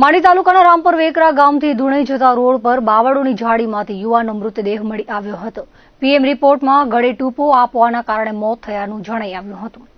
માંડી તાલુકાના રામપર વેકરા ગામથી ધુણઈ જતા રોડ પર બાવળોની ઝાડીમાંથી યુવાનનો મૃતદેહ મળી આવ્યો હતો. પીએમ રિપોર્ટમાં ગળે ટૂંપો આપવાના કારણે મોત થયાનું જણાઈ આવ્યું હતું,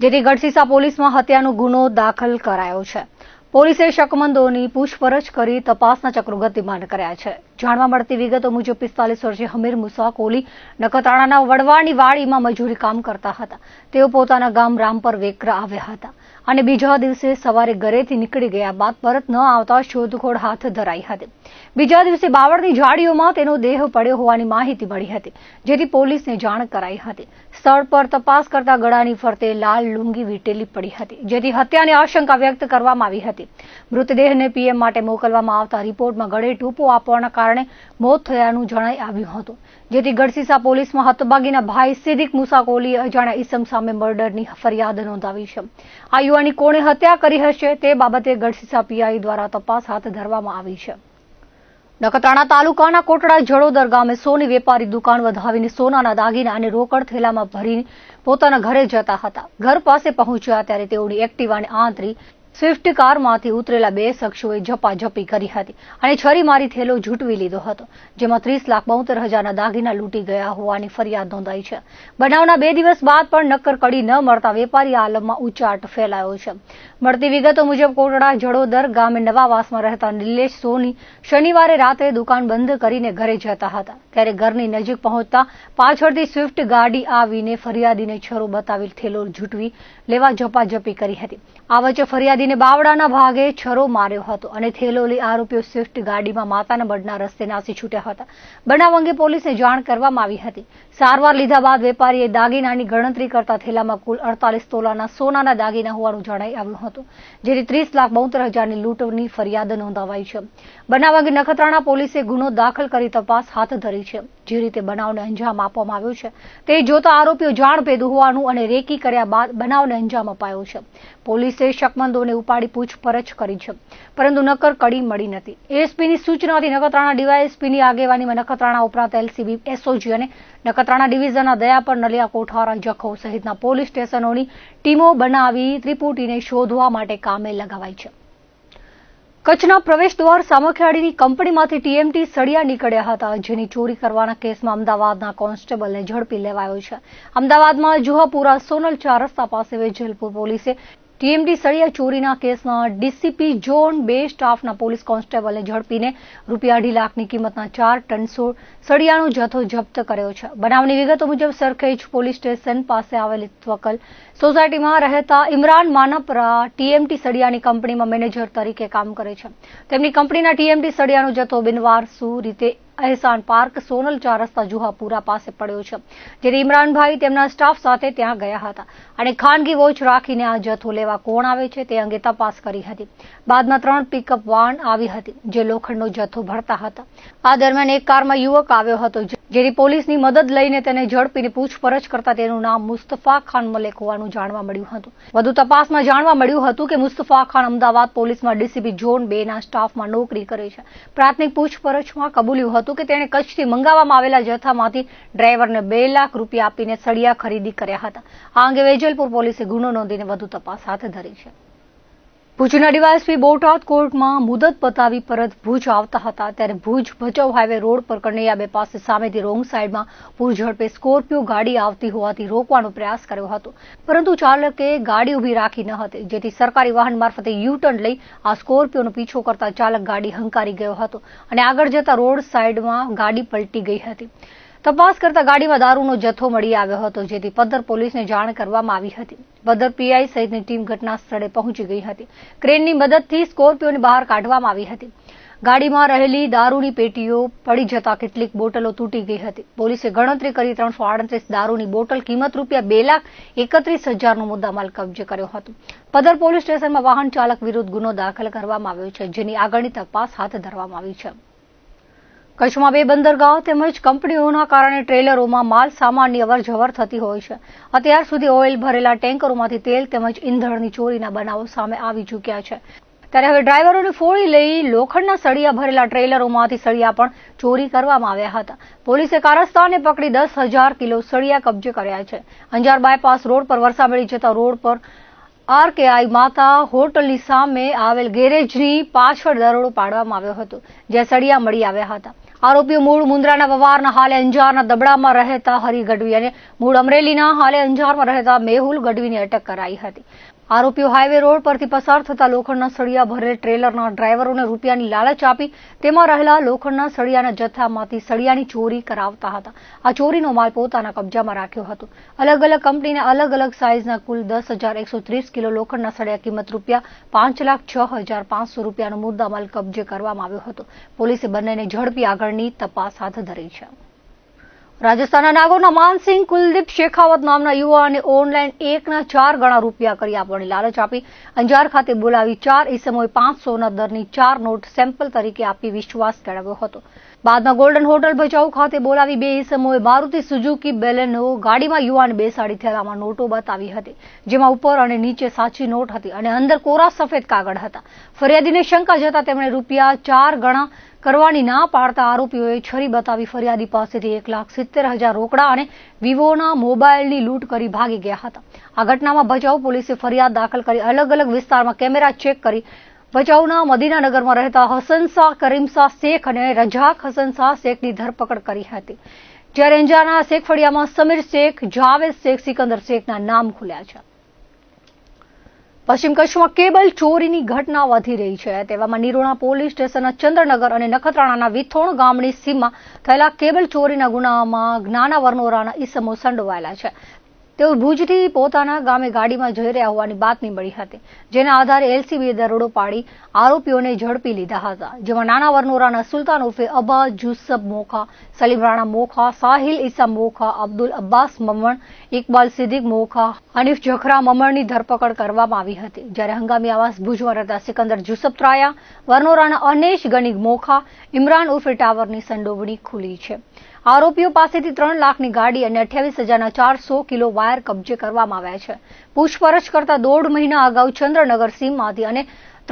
જેથી ગઢસીસા પોલીસમાં હત્યાનો ગુનો દાખલ કરાયો છે. પોલીસે શકમંદોની પૂછપરછ કરી તપાસના ચક્રો ગતિમાન કર્યા છે. જાણવા મળતી વિગતો મુજબ 45 વર્ષીય હમીર મુસા કોલી નખત્રાણાના વડવાની વાડીમાં મજૂરી કામ કરતા હતા. તેઓ પોતાના ગામ રામપર વેકરા આવ્યા હતા અને બીજા દિવસે સવારે ઘરેથી નીકળી ગયા બાદ પરત ન આવતા શોધખોળ હાથ ધરાઈ હતી. બીજા દિવસે બાવળની ઝાડીઓમાં તેનો દેહ પડ્યો હોવાની માહિતી મળી હતી, જેથી પોલીસને જાણ કરાઈ હતી. સ્થળ પર તપાસ કરતા ગળાની ફરતે લાલ લુંગી વીંટેલી પડી હતી, જેથી હત્યાની આશંકા વ્યક્ત કરવામાં આવી હતી. મૃતદેહને પીએમ માટે મોકલવામાં આવતા રિપોર્ટમાં ગળે ટૂંપો આપવાના કારણે મોત થયાનું જણાઈ આવ્યું હતું, જેથી ગઢસીસા પોલીસમાં હતભાગીના ભાઈ સિદ્દીક મુસા કોલીએ અજાણ્યા ઈસમ સામે મર્ડરની ફરિયાદ નોંધાવી છે. આ યુવાની કોણે હત્યા કરી હશે તે બાબતે ગઢસીસા પીઆઈ દ્વારા તપાસ હાથ ધરવામાં આવી છે. નખત્રાણા તાલુકાના કોટડા જડોદર ગામે સોની વેપારી દુકાન વધાવીને સોનાના દાગીના અને રોકડ થેલામાં ભરીને પોતાના ઘરે જતા હતા. ઘર પાસે પહોંચ્યા ત્યારે તેઓની એક્ટિવાને આંતરી સ્વિફ્ટ કારમાંથી ઉતરેલા બે શખ્સોએ ઝપાઝપી કરી હતી અને છરી મારી થેલો ઝૂંટવી લીધો હતો, જેમાં 30,72,000ના દાગીના લૂંટી ગયા હોવાની ફરિયાદ નોંધાઈ છે. બનાવના 2 દિવસ બાદ પણ નક્કર કડી ન મળતા વેપારી આલમમાં ઉચાટ ફેલાયો છે. મળતી વિગતો મુજબ કોટડા જડોદર ગામે નવાવાસમાં રહેતા નિલેશ સોની શનિવારે રાત્રે દુકાન બંધ કરીને ઘરે જતા હતા, ત્યારે ઘરની નજીક પહોંચતા પાછળથી સ્વિફ્ટ ગાડી આવીને ફરિયાદીને છરો બતાવી થેલો ઝૂંટવી લેવા ઝપાઝપી કરી હતી. આ વચ્ચે ફરિયાદીને બાવડાના ભાગે છરો માર્યો હતો અને થેલો લઈ આરોપીઓ સ્વિફ્ટ ગાડીમાં માતાના મઢના રસ્તે નાસી છૂટ્યા હતા. બનાવ અંગે પોલીસને જાણ કરવામાં આવી હતી. સારવાર લીધા બાદ વેપારીએ દાગીનાની ગણતરી કરતા થેલામાં કુલ 48 તોલાના સોનાના દાગીના હોવાનું જણાઈ આવ્યું હતું, જેથી 30,72,000ની લૂંટની ફરિયાદ નોંધાવાઈ છે. બનાવ અંગે નખત્રાણા પોલીસે ગુનો દાખલ કરી તપાસ હાથ ધરી છે. જે રીતે બનાવને અંજામ આપવામાં આવ્યો છે તે જોતા આરોપીઓ જાણભેદુ હોવાનું અને રેકી કર્યા બાદ બનાવને અંજામ અપાયો છે. પોલીસે શકમંદોને ઉપાડી પૂછપરછ કરી છે, પરંતુ નક્કર કડી મળી નથી. એએસપીની સૂચનાથી નખત્રાણા ડીવાયએસપીની આગેવાનીમાં નખત્રાણા ઉપરાંત એલસીબી, એસઓજી અને નખત્રાણા ડિવિઝનના દયાપર, નલિયા, કોઠારા, જખૌ સહિતના પોલીસ સ્ટેશનોની ટીમો બનાવી ત્રિપુટીને શોધવા માટે કામે લગાવાઈ છે. કચ્છના પ્રવેશદ્વાર સામખિયાળીની કંપનીમાંથી ટીએમટી સળિયા નીકળ્યા હતા, જેની ચોરી કરવાના કેસમાં અમદાવાદના કોન્સ્ટેબલને ઝડપી લેવાયો છે. અમદાવાદમાં જુહાપુરા સોનલ 4 રસ્તા પાસે વેજલપુર પોલીસે ટીએમટી સળિયા ચોરીના કેસના ડીસીપી ઝોન 2 સ્ટાફના પોલીસ કોન્સ્ટેબલને ઝડપીને ₹2.5 લાખની કિંમતના 4 ટન સળિયાનો જથ્થો જપ્ત કર્યો છે. બનાવની વિગતો મુજબ સરખેજ પોલીસ સ્ટેશન પાસે આવેલી ત્વકલ સોસાયટીમાં રહેતા ઇમરાન માનપરા ટીએમટી સળિયાની કંપનીમાં મેનેજર તરીકે કામ કરે છે. તેમની કંપનીના ટીએમટી સળિયાનો જથ્થો બિનવારસુ રીતે અહેસાન પાર્ક સોનલ 4 રસ્તા જુહાપુરા પાસે પડ્યો છે, જેથી ઇમરાનભાઈ તેમના સ્ટાફ સાથે ત્યાં ગયા હતા અને ખાનગી વોચ રાખીને આ જથ્થો લેવા કોણ આવે છે તે અંગે તપાસ કરી હતી. બાદમાં 3 પિકઅપ વાન આવી હતી, જે લોખંડનો જથ્થો ભરતા હતા. આ દરમિયાન એક કારમાં યુવક આવ્યો હતો, જેથી પોલીસની મદદ લઈને તેને ઝડપીને પૂછપરછ કરતા તેનું નામ મુસ્તફા ખાન મલેક હોવાનું જાણવા મળ્યું હતું. વધુ તપાસમાં જાણવા મળ્યું હતું કે મુસ્તફા ખાન અમદાવાદ પોલીસમાં ડીસીપી ઝોન 2ના સ્ટાફમાં નોકરી કરે છે. પ્રાથમિક પૂછપરછમાં કબૂલ્યું હતું કે તેણે કચ્છથી મંગાવવામાં આવેલા જથ્થામાંથી ડ્રાઈવરને ₹2 લાખ આપીને સળિયા ખરીદી કર્યા હતા. આ અંગે વેજલપુર પોલીસે ગુનો નોંધીને વધુ તપાસ હાથ ધરી છે. ભુજના ડીવાયએસપી બોટાદ કોર્ટમાં મુદત પતાવી પરત ભુજ આવતા હતા, ત્યારે ભુજ ભચાઉ હાઈવે રોડ પર કનૈયાબે પાસે સામેથી રોંગ સાઈડમાં પૂરઝડપે સ્કોર્પિયો ગાડી આવતી હોવાથી રોકવાનો પ્રયાસ કર્યો હતો, પરંતુ ચાલકે ગાડી ઊભી રાખી ન હતી, જેથી સરકારી વાહન મારફતે યુ-ટર્ન લઈ આ સ્કોર્પિયોનો પીછો કરતા ચાલક ગાડી હંકારી ગયો હતો અને આગળ જતા રોડ સાઈડમાં ગાડી પલટી ગઈ હતી. તપાસ કરતા ગાડીમાં દારૂનો જથ્થો મળી આવ્યો હતો, જેથી પદ્ધર પોલીસને જાણ કરવામાં આવી હતી. પદ્ધર પીઆઈ સહિતની ટીમ ઘટના સ્થળે પહોંચી ગઈ હતી. ક્રેનની મદદથી સ્કોર્પિયોને બહાર કાઢવામાં આવી હતી. ગાડીમાં રહેલી દારૂની પેટીઓ પડી જતા કેટલીક બોટલો તૂટી ગઈ હતી. પોલીસે ગણતરી કરી 338 દારૂની બોટલ કિંમત ₹2,31,000નો મુદ્દામાલ કબજે કર્યો હતો. પદ્ધર પોલીસ સ્ટેશનમાં વાહન ચાલક વિરુદ્ધ ગુનો દાખલ કરવામાં આવ્યો છે, જેની આગળની તપાસ હાથ ધરવામાં આવી છે. કચ્છમાં 2 બંદરગાહ તેમજ કંપનીઓના કારણે ટ્રેલરોમાં માલ સામાનની અવરજવર થતી હોય છે. અત્યાર સુધી ઓઇલ ભરેલા ટેન્કરોમાંથી તેલ તેમજ ઈંધણની ચોરીના બનાવો સામે આવી ચૂક્યા છે. ત્યારે હવે ડ્રાઈવરોને ફોડી લઈ લોખંડના સળિયા ભરેલા ટ્રેલરોમાંથી સળિયા પણ ચોરી કરવામાં આવ્યા હતા. પોલીસે કારસ્તાને પકડી 10,000 કિલો સળિયા કબજે કર્યા છે. અંજાર બાયપાસ રોડ પર વરસામેડી જતા રોડ પર RKI માતા હોટલની સામે આવેલ ગેરેજની પાછળ દરોડો પાડવામાં આવ્યો હતો, જ્યાં સળિયા મળી આવ્યા હતા. આરોપીઓ મૂળ મુન્દ્રાના વવારના હાલે અંજારના દબડામાં રહેતા હરી ગઢવી અને મૂળ અમરેલીના હાલે અંજારમાં રહેતા મેહુલ ગઢવીની અટક કરાઈ હતી. આરોપીઓ હાઈવે રોડ પરથી પસાર થતા લોખંડના સળિયા ભરેલ ટ્રેલરના ડ્રાઈવરોને રૂપિયાની લાલચ આપી તેમાં રહેલા લોખંડના સળિયાના જથ્થામાંથી સળિયાની ચોરી કરાવતા હતા. આ ચોરીનો માલ પોતાના કબજામાં રાખ્યો હતો. અલગ અલગ કંપનીના અલગ અલગ સાઇઝના કુલ 10,130 કિલો લોખંડના સળિયા કિંમત ₹5,06,500 રૂપિયાનો મુદ્દામાલ કબજે કરવામાં આવ્યો હતો. પોલીસે બંનેને ઝડપી આગળની તપાસ હાથ ધરી છે. રાજસ્થાનના નાગોરના માનસિંહ કુલદીપ શેખાવત નામના યુવાને ઓનલાઈન 1ના 4 ગણા રૂપિયા કરી આપવાની લાલચ આપી અંજાર ખાતે બોલાવી 4 ઈસમોએ 500ના દરની 4 નોટ સેમ્પલ તરીકે આપી વિશ્વાસ કેળવ્યો હતો. બાદમાં ગોલ્ડન હોટલ ભચાઉ ખાતે બોલાવી 2 ઈસમોએ મારુતિ સુઝુકી બેલેનો ગાડીમાં યુવાન બેસાડી થેલામાં નોટો બતાવી હતી, જેમાં ઉપર અને નીચે સાચી નોટ હતી અને અંદર કોરા સફેદ કાગળ હતા. ફરિયાદીને શંકા જતા તેમણે રૂપિયા 4 ગણા કરવાની ના પાડતા આરોપીઓએ છરી બતાવી ફરિયાદી પાસેથી 1,70,000 રોકડા અને વિવોના મોબાઈલની લૂંટ કરી ભાગી ગયા હતા. આ ઘટનામાં ભચાઉ પોલીસે ફરિયાદ દાખલ કરી અલગ અલગ વિસ્તારમાં કેમેરા ચેક કરી ભચાઉના મદીનાનગરમાં રહેતા હસનશાહ કરીમશાહ શેખ અને રજાક હસનશાહ શેખની ધરપકડ કરી હતી, જ્યારે અંજારના શેખફળિયામાં સમીર શેખ, જાવેદ શેખ, સિકંદર શેખના નામ ખુલ્યા છે. પશ્ચિમ કચ્છમાં કેબલ ચોરીની ઘટના વધી રહી છે. તેવામાં નિરોણા પોલીસ સ્ટેશનના ચંદ્રનગર અને નખત્રાણાના વિથોણ ગામની સીમમાં થયેલા કેબલ ચોરીના ગુનામાં જ્ઞાના વરનોરાના ઈસમો સંડોવાયેલા છે. તેઓ ભુજથી પોતાના ગામે ગાડીમાં જઈ રહ્યા હોવાની બાતમી મળી હતી, જેના આધારે એલસીબીએ દરોડો પાડી આરોપીઓને ઝડપી લીધા હતા, જેમાં નાના વરનોરાના સુલતાન ઉર્ફે અબા જુસબ મોખા, સલીમ રાણા મોખા, સાહિલ ઈસા મોખા, અબ્દુલ અબ્બાસ મમણ, ઇકબાલ સિદ્દીક મોખા, હનીફ જખરા મમણની ધરપકડ કરવામાં આવી હતી, જ્યારે હંગામી આવાસ ભુજમાં રહેતા સિકંદર જુસબ ત્રાયા, વરનોરાના અનેશ ગનીગ મોખા, ઇમરાન ઉર્ફે ટાવરની સંડોવણી ખુલી છે. આરોપીઓ પાસેથી 3 લાખની ગાડી અને 28,400 કિલો વાયર કબજે કરવામાં આવ્યા છે. પૂછપરછ કરતા 1.5 મહિના અગાઉ ચંદ્રનગર સીમમાંથી અને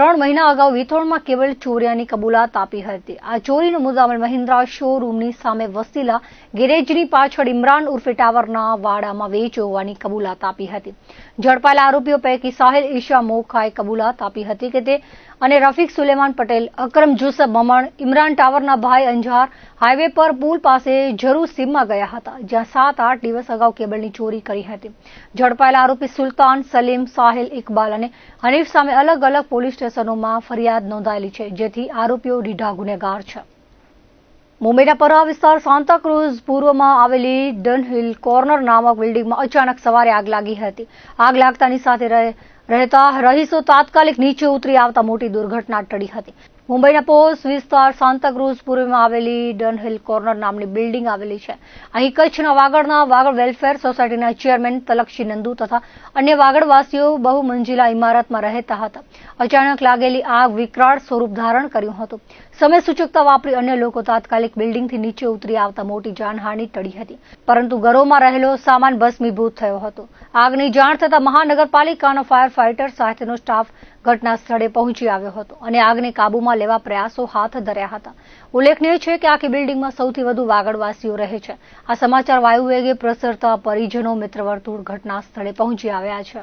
3 મહિના અગાઉ વિથોણમાં કેબલ ચોર્યાની કબૂલાત આપી હતી. આ ચોરીનો મુદ્દામાલ મહિન્દ્રા શોરૂમની સામે વસેલા ગેરેજની પાછળ ઇમરાન ઉર્ફે ટાવરના વાડામાં વેચ્યો હોવાની કબૂલાત આપી હતી. ઝડપાયેલા આરોપીઓ પૈકી સાહિલ ઈશા મોખાએ કબૂલાત આપી હતી કે તે અને રફીક સુલેમાન પટેલ, અકરમ જુસબ મમણ, ઇમરાન ટાવરના ભાઈ અંજાર હાઈવે પર પુલ પાસે જરૂર સીમમાં ગયા હતા, જ્યાં 7-8 દિવસ અગાઉ કેબલની ચોરી કરી હતી. ઝડપાયેલા આરોપી સુલતાન, સલીમ, સાહિલ, ઇકબાલ અને હનીફ સામે અલગ અલગ પોલીસ સ્ટેશનોમાં ફરિયાદ નોંધાયેલી છે, જેથી આરોપીઓ રીઢા ગુનેગાર છે. મુંબઈના પરવા વિસ્તાર સાન્તાક્રુઝ પૂર્વમાં આવેલી ડનહિલ કોર્નર નામક બિલ્ડિંગમાં અચાનક સવારે આગ લાગી હતી. આગ લાગતાની સાથે રહેતા રહીશો તાત્કાલિક નીચે ઉતરી આવતા મોટી દુર્ઘટના ટળી હતી. મુંબઈના પોસ્ટ વિસ્તાર સાન્તાક્રુઝ પૂર્વમાં આવેલી ડનહિલ કોર્નર નામની બિલ્ડિંગ આવેલી છે. અહીં કચ્છના વાગડના વાગડ વેલફેર સોસાયટીના ચેરમેન તલક્ષી નંદુ તથા અન્ય વાગડવાસીઓ બહુમંજિલા ઇમારતમાં રહેતા હતા. અચાનક લાગેલી આગ વિકરાળ સ્વરૂપ ધારણ કર્યું હતું. સમય સૂચકતા વાપરી અન્ય લોકો તાત્કાલિક બિલ્ડિંગથી નીચે ઉતરી આવતા મોટી જાનહાનિ ટળી હતી, પરંતુ ઘરોમાં રહેલો સામાન ભસ્મીભૂત થયો હતો. આગની જાણ થતાં મહાનગરપાલિકાના ફાયર ફાઇટર સાથેનો સ્ટાફ ઘટના સ્થળે પહોંચી આવ્યો હતો અને આગને કાબૂમાં લેવા પ્રયાસો હાથ ધર્યા હતા. ઉલ્લેખનીય છે કે આખી બિલ્ડિંગમાં સૌથી વધુ વાગડવાસીઓ રહે છે. આ સમાચાર વાયુવેગે પ્રસરતા પરિજનો મિત્રવર્તુળ ઘટના સ્થળે પહોંચી આવ્યા છે.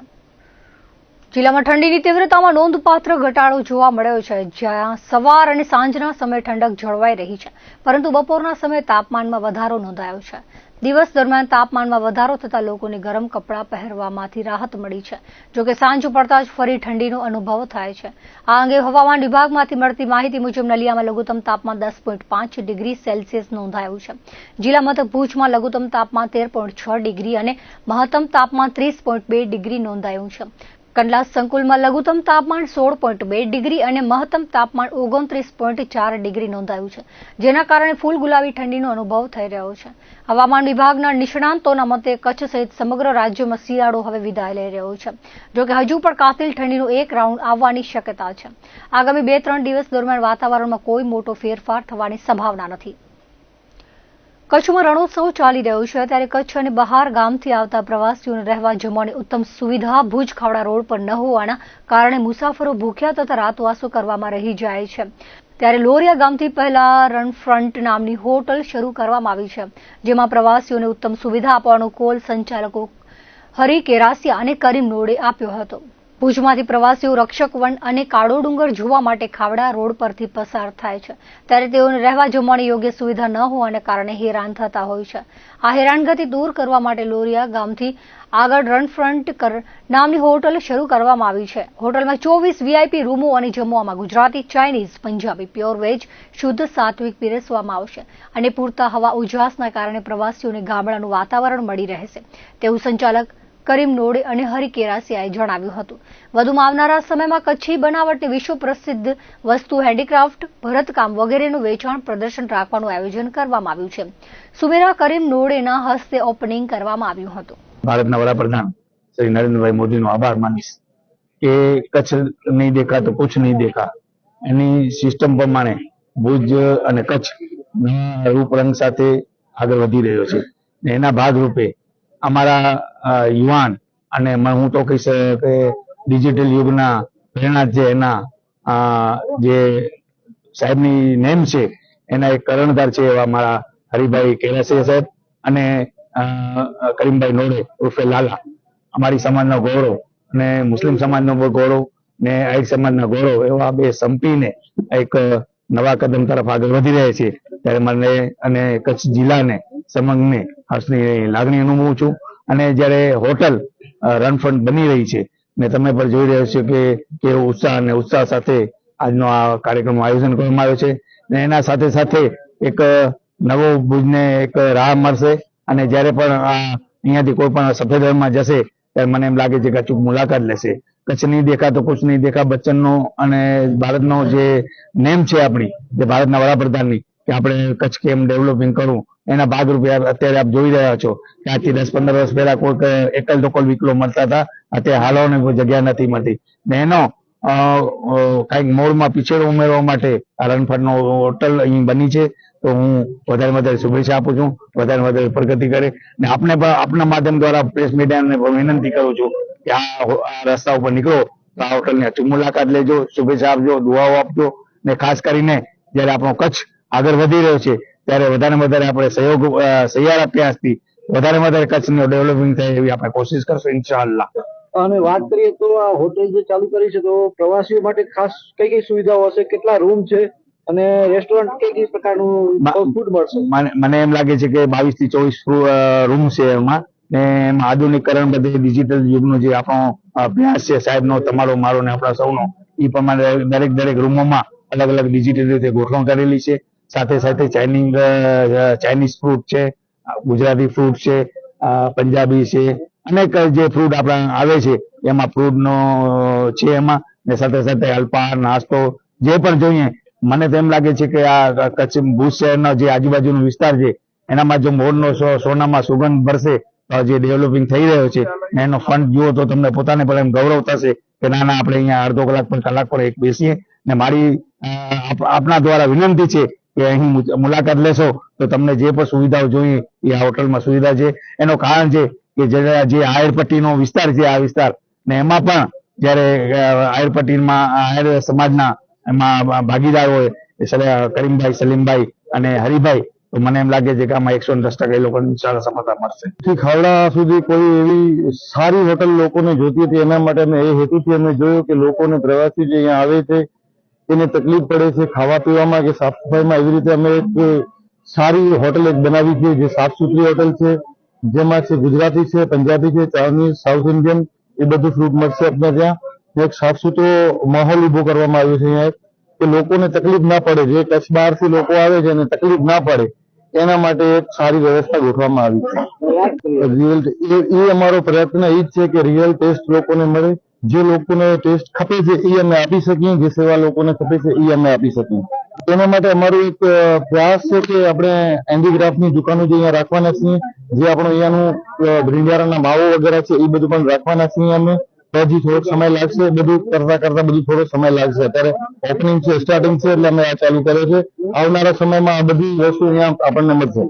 જિલ્લામાં ઠંડીની તીવ્રતામાં નોંધપાત્ર ઘટાડો જોવા મળ્યો છે, જ્યાં સવાર અને સાંજના સમયે ઠંડક જળવાઈ રહી છે, પરંતુ બપોરના સમયે તાપમાનમાં વધારો નોંધાયો છે. દિવસ દરમિયાન તાપમાનમાં વધારો થતાં લોકોને ગરમ કપડાં પહેરવામાંથી રાહત મળી છે. જોકે સાંજ પડતા જ ફરી ઠંડીનો અનુભવ થાય છે. આ અંગે હવામાન વિભાગમાંથી મળતી માહિતી મુજબ નલિયામાં લઘુત્તમ તાપમાન 10.5 ડિગ્રી સેલ્સિયસ નોંધાયું છે. જિલ્લા મથક ભુજમાં લઘુત્તમ તાપમાન 13.6 ડિગ્રી અને મહત્તમ તાપમાન 30.2 ડિગ્રી નોંધાયું છે. કંડલા સંકુલમાં લઘુત્તમ તાપમાન 16.2 ડિગ્રી અને મહત્તમ તાપમાન 29.4 ડિગ્રી નોંધાયું છે, જેના કારણે ફૂલ ગુલાબી ઠંડીનો અનુભવ થઈ રહ્યો છે. હવામાન વિભાગના નિષ્ણાંતોના મતે કચ્છ સહિત સમગ્ર રાજ્યમાં શિયાળો હવે વિદાય લઈ રહ્યો છે. જોકે હજુ પણ કાતિલ ઠંડીનો એક રાઉન્ડ આવવાની શક્યતા છે. આગામી 2-3 દિવસ દરમિયાન વાતાવરણમાં કોઈ મોટો ફેરફાર થવાની સંભાવના નથી. કચ્છમાં રણોત્સવ ચાલી રહ્યો છે, ત્યારે કચ્છ અને બહાર ગામથી આવતા પ્રવાસીઓને રહેવા જમવાની ઉત્તમ સુવિધા ભુજ ખાવડા રોડ પર ન હોવાના કારણે મુસાફરો ભૂખ્યા તથા રાતવાસો કરવામાં રહી જાય છે. ત્યારે લોરિયા ગામથી પહેલા રનફ્રન્ટ નામની હોટલ શરૂ કરવામાં આવી છે, જેમાં પ્રવાસીઓને ઉત્તમ સુવિધા આપવાનો કોલ સંચાલકો હરી કેરાસિયા અને કરીમ નોડે આપ્યો હતો. ભુજમાંથી પ્રવાસીઓ રક્ષક વન અને કાળો ડુંગર જોવા માટે ખાવડા રોડ પરથી પસાર થાય છે, ત્યારે તેઓને રહેવા જમવાની યોગ્ય સુવિધા ન હોવાને કારણે હેરાન થતા હોય છે. આ હેરાનગતિ દૂર કરવા માટે લોરિયા ગામથી આગળ રનફ્રન્ટ નામની હોટલ શરૂ કરવામાં આવી છે. હોટલમાં 24 વીઆઈપી રૂમો અને જમવામાં Gujarati, Chinese, Punjabi, pure veg, શુદ્ધ સાત્વિક પીરસવામાં આવશે અને પૂરતા હવા ઉજાસના કારણે પ્રવાસીઓને ગામડાનું વાતાવરણ મળી રહેશે, તેવું સંચાલક કરીમ નોડે અને હરી કેરાસિયાએ જણાવ્યું હતું. વધુમાં આવનારા સમયમાં કચ્છી બનાવટની વિશ્વ પ્રસિદ્ધ વસ્તુ, હેન્ડીક્રાફ્ટ, ભરતકામ વગેરેનું વેચાણ પ્રદર્શન રાખવાનું આયોજન કરવામાં આવ્યું છે. સુમેરા કરીમ નોડેના હસ્તે ઓપનિંગ કરવામાં આવ્યું હતું. ભારતના વડાપ્રધાન શ્રી નરેન્દ્રભાઈ મોદીનો આભાર માનીશ કે કચ્છ નહીં દેખા તો કુછ નહીં દેખા એની સિસ્ટમ પ્રમાણે ભુજ અને કચ્છ રૂપરંગ સાથે આગળ વધી રહ્યો છે. એના ભાગરૂપે અમારા યુવાન અને હું તો કહીશ કે ડિજિટલ યુગના પ્રેરણા છે એના જે સાહેબની નેમ છે એના એક કર્ણધાર છે એવા અમારા હરિભાઈ કેરાસિયા સાહેબ અને કરીમભાઈ નોડે ઉર્ફે લાલા, અમારી સમાજનો ગૌરવ અને મુસ્લિમ સમાજનો ગૌરવ ને આહિર સમાજના ગૌરવ એવા બે સંપીને એક નવા કદમ તરફ આગળ વધી રહ્યા છે. ત્યારે મને અને કચ્છ જિલ્લાને સમગ્રને હર્ષની લાગણી અનુભવું છું. અને જ્યારે હોટલ રનફ્રન્ટ બની રહી છે ને તમે પણ જોઈ રહ્યા છો કે કેવો ઉત્સાહ સાથે આજનો આ કાર્યક્રમનું આયોજન કરવામાં આવ્યો છે. ને એના સાથે સાથે એક નવો ભુજને એક રાહ મળશે અને જ્યારે પણ અહીંયાથી કોઈ પણ સફેદ રણમાં જશે ત્યારે મને એમ લાગે છે કે અચૂક મુલાકાત લેશે. કચ્છ નહીં દેખા તો કુછ નહીં દેખા બચ્ચનનો અને ભારતનો જે નેમ છે આપણી, જે ભારતના વડાપ્રધાનની કે આપણે કચ્છ કેમ ડેવલપિંગ કરવું, એના ભાગરૂપે અત્યારે આપ જોઈ રહ્યા છો કે આજથી 10-15 વર્ષ પહેલા કોઈક એકલ દોકલ વિકલો મળતા હતા, અત્યારે હાલવાને કોઈ જગ્યા નથી મળતી. ને એનો કઈક મોડમાં પીછેડો ઉમેરવા માટે આ રનફ્રન્ટનો હોટલ અહીં બની છે. તો હું વધારે શુભેચ્છા આપું છું, વધારે પ્રગતિ કરે. ને આપણે પણ આપના માધ્યમ દ્વારા પ્રેસ મીડિયાને વિનંતી કરું છું કે આ રસ્તા ઉપર નીકળો તો આ હોટલની અચૂક મુલાકાત લેજો, શુભેચ્છા આપજો, દુઆઓ આપજો. ને ખાસ કરીને જયારે આપણો કચ્છ આગળ વધી રહ્યો છે ત્યારે વધારે આપણે સહિયારા પ્રયાસથી વધારે કચ્છનું ડેવલપિંગ થાય એવી આપણે કોશિશ કરશું ઇન્શાઅલ્લાહ. અને વાત કરીએ તો આ હોટેલ જે ચાલુ કરી છે તો પ્રવાસીઓ માટે ખાસ કઈ સુવિધાઓ હશે, કેટલા રૂમ છે અને રેસ્ટોરન્ટ કઈ પ્રકારનું ફૂડ મળશે? મને એમ લાગે છે કે 22 થી 24 રૂમ છે એમાં. ને એમાં આધુનિકરણ બધે ડિજિટલ યુગનો જે આપણો અભ્યાસ છે સાહેબનો, તમારો, મારો ને આપણા સૌનો, એ પ્રમાણે દરેક રૂમોમાં અલગ ડિજિટલ રીતે ગોઠવણ કરેલી છે. સાથે ચાઇનીઝ ફ્રૂટ છે, ગુજરાતી ફ્રૂટ છે, પંજાબી છે, અનેક જે ફ્રૂટ આપણા આવે છે એમાં ફ્રૂટનો છે એમાં. ને સાથે અલ્પાહાર, નાસ્તો જે પણ જોઈએ. મને તો એમ લાગે છે કે આ કચ્છ ભુજ શહેરનો જે આજુબાજુનો વિસ્તાર છે એનામાં જો મોરનો સોનામાં સુગંધ ભરશે તો જે ડેવલપિંગ થઈ રહ્યો છે એનો ફંડ જુઓ તો તમને પોતાને પણ એમ ગૌરવ થશે કે ના આપણે અહીંયા અડધો કલાક પર એક બેસીએ. ને મારી આપના દ્વારા વિનંતી છે કે અહીં મુલાકાત લેશો તો તમને જે પણ સુવિધાઓ જોઈએ એ આ હોટલમાં સુવિધા છે. એનું કારણ છે કે જે આહિર પટ્ટીનો વિસ્તાર છે આ વિસ્તાર, ને એમાં પણ જયારે આહિર પટ્ટીમાં આહિર સમાજના એમાં ભાગીદાર હોય કરીમભાઈ, સલીમભાઈ અને હરિભાઈ, તો મને એમ લાગે છે કે આમાં 110% એ લોકોને સફળતા મળશે. ખાવડા સુધી કોઈ એવી સારી હોટલ લોકોને જોતી હતી, એના માટે અમે એ હેતુથી અમે જોયું કે લોકોને પ્રવાસી જે અહીંયા આવે છે એને તકલીફ પડે છે ખાવા પીવામાં કે સાફ સફાઈમાં, એવી રીતે અમે એક સારી હોટલ એક બનાવી છે જે સાફ સુથરી હોટલ છે, જેમાં છે ગુજરાતી છે, પંજાબી છે, ચાઇનીઝ, સાઉથ ઇન્ડિયન, એ બધું ફૂડ મળશે આપણે ત્યાં. એક સાફ સુથરો માહોલ ઉભો કરવામાં આવ્યો છે અહીંયા કે લોકોને તકલીફ ના પડે, જે કચ્છ બહારથી લોકો આવે છે એને તકલીફ ના પડે એના માટે એક સારી વ્યવસ્થા ગોઠવવામાં આવી છે. એ અમારો પ્રયત્ન એ જ છે કે રિયલ ટેસ્ટ લોકોને મળે, જે લોકોને ટેસ્ટ ખપે છે એ અમે આપી શકીએ, જે સેવા લોકોને ખપે છે એ અમે આપી શકીએ. તેના માટે અમારો એક પ્રયાસ છે કે આપણે હેન્ડીક્રાફ્ટની દુકાનો જે અહીંયા રાખવાના છીએ, જે આપણો અહીંયાનું ભીંડિયારાના માવો વગેરે છે એ બધું પણ રાખવાના છીએ અમે. હજી થોડોક સમય લાગશે, બધું કરતા બધું થોડો સમય લાગશે. અત્યારે ઓપનિંગ છે, સ્ટાર્ટિંગ છે એટલે અમે આ ચાલુ કર્યો છે. આવનારા સમયમાં આ બધી વસ્તુ અહીંયા આપણને મળશે.